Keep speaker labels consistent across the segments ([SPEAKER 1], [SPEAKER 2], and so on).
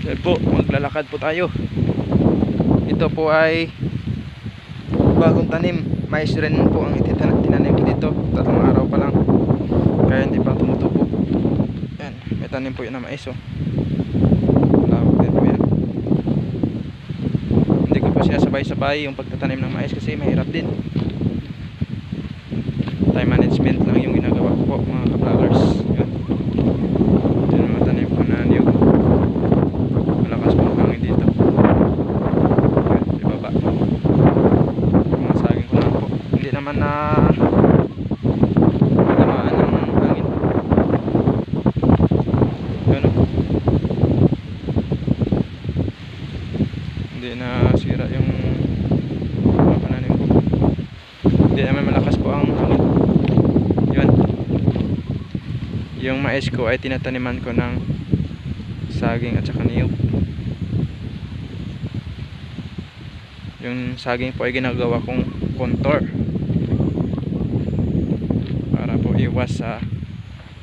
[SPEAKER 1] Yan po, maglalakad po tayo. Ito po ay bagong tanim. Mais rin po ang tinanim ko dito. 3 araw pa lang, kaya hindi pa tumutubo. Yan, may tanim po yun na mais, oh. Lawak din po yan. Hindi ko pa sinasabay-sabay yung pagtatanim ng mais kasi mahirap din. Time management lang yung ginagawa ko po, mga ka-vloggers. Yan, yan mga tanim po na niyog. Malakas po ang hangin dito. Yan, ibaba. Mga saging ko na po. Hindi naman na tamaan ng hangin. Yan, oh. Hindi na sira yung mga pananim ko. Hindi naman malakas po ang hangin. Yun, yung mais ko ay tinataniman ko ng saging at saka niyog. Yung saging po ay ginagawa kong contour para po iwas sa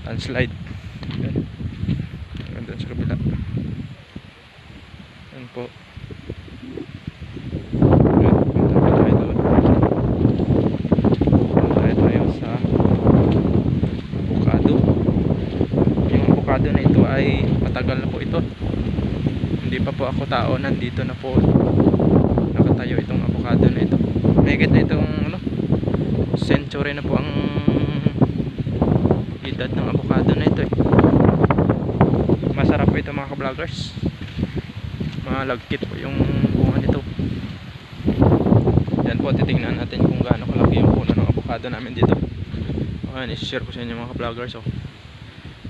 [SPEAKER 1] landslide. Yan, doon sa kabila. Yan po. Yan, punta pa tayo doon. Punta tayo sa avocado. Yung avocado na ito ay matagal na po ito. Hindi pa po ako tao, nandito na po nakatayo itong avocado na ito. Mahigit na itong century na po ang edad ng avocado na ito, eh. Masarap po ito, mga ka-vloggers. Malagkit po yung bunga nito. Yan po, titingnan natin kung gaano kalaki yung puno ng avocado namin dito. Ayan, i-share ko sa inyo, mga ka-vloggers, oh.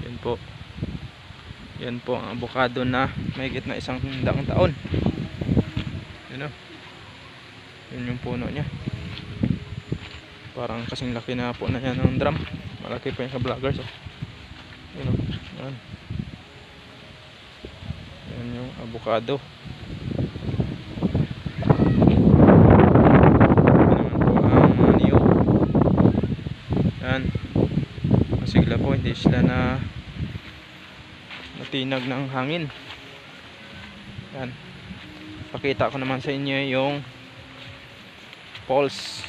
[SPEAKER 1] Yan po. Yan po ang avocado na mahigit na 100 taon. Yan, oh. Yun yung puno niya. Parang kasing laki na po na yan ng drum. Malaki po yung ka-vloggers, oh. Yan, oh. Yan. Yan yung avocado. Yan naman po ang mga niyog. Yan. Masigla po, hindi sila na natinag ng hangin. Yan. Pakita ko naman sa inyo yung poles.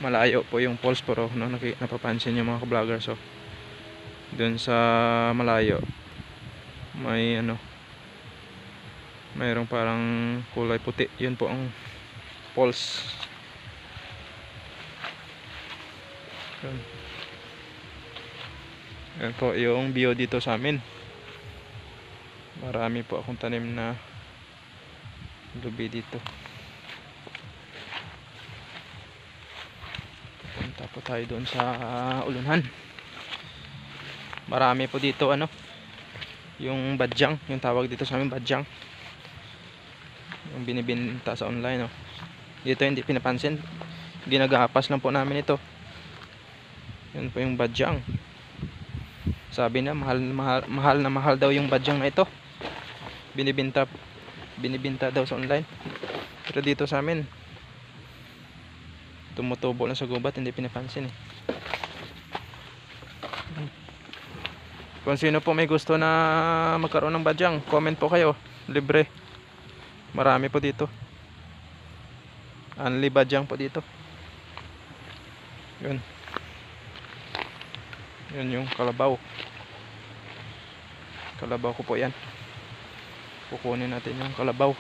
[SPEAKER 1] Malayo po yung poles, pero napapansin nyo, mga ka-vloggers, so dun sa malayo may mayroong parang kulay puti. Yun po ang poles. Yan po yung view dito sa amin. Marami po akong tanim na lubi dito. Punta po tayo doon sa ulunhan. Marami po dito yung badyang, yung tawag dito sa amin badyang, yung binibenta sa online, oh. Dito hindi pinapansin, ginagapas lang po namin ito. Yun po yung badyang. Sabi na mahal na mahal daw yung badyang na ito. Binibenta daw sa online. Pero dito sa amin tumutubo lang sa gubat, hindi pinapansin, eh. Kung sino po may gusto na magkaroon ng badyang, comment po kayo, libre. Marami po dito. Only badyang po dito. Yun. Yun yung kalabaw. Kalabaw ko po yan. Kukunin natin yung kalabaw.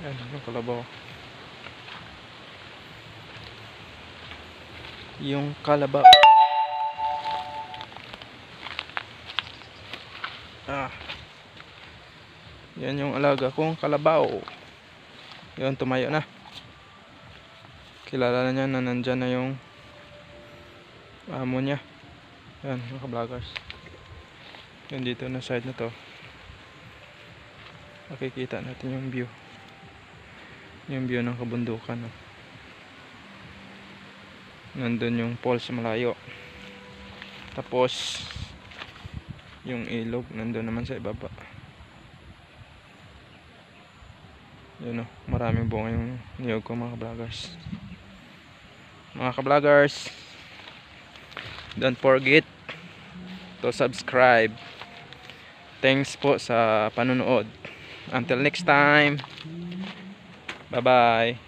[SPEAKER 1] Yan yung kalabaw. Yung kalabaw. Yan yung alaga kong kalabaw. Yun, tumayo na. Kilala na niya na nandyan na yung amo niya. Yan, mga ka-vloggers. Yan, dito na side na to. Nakikita natin yung view. Yung view ng kabundukan, oh. Nandun yung falls malayo. Tapos yung ilog nandun naman sa ibaba. Yun, oh, maraming bunga yung niyog ko, mga ka-vloggers. Mga ka-vloggers, don't forget to subscribe Thanks po sa panonood. Until next time. Bye bye.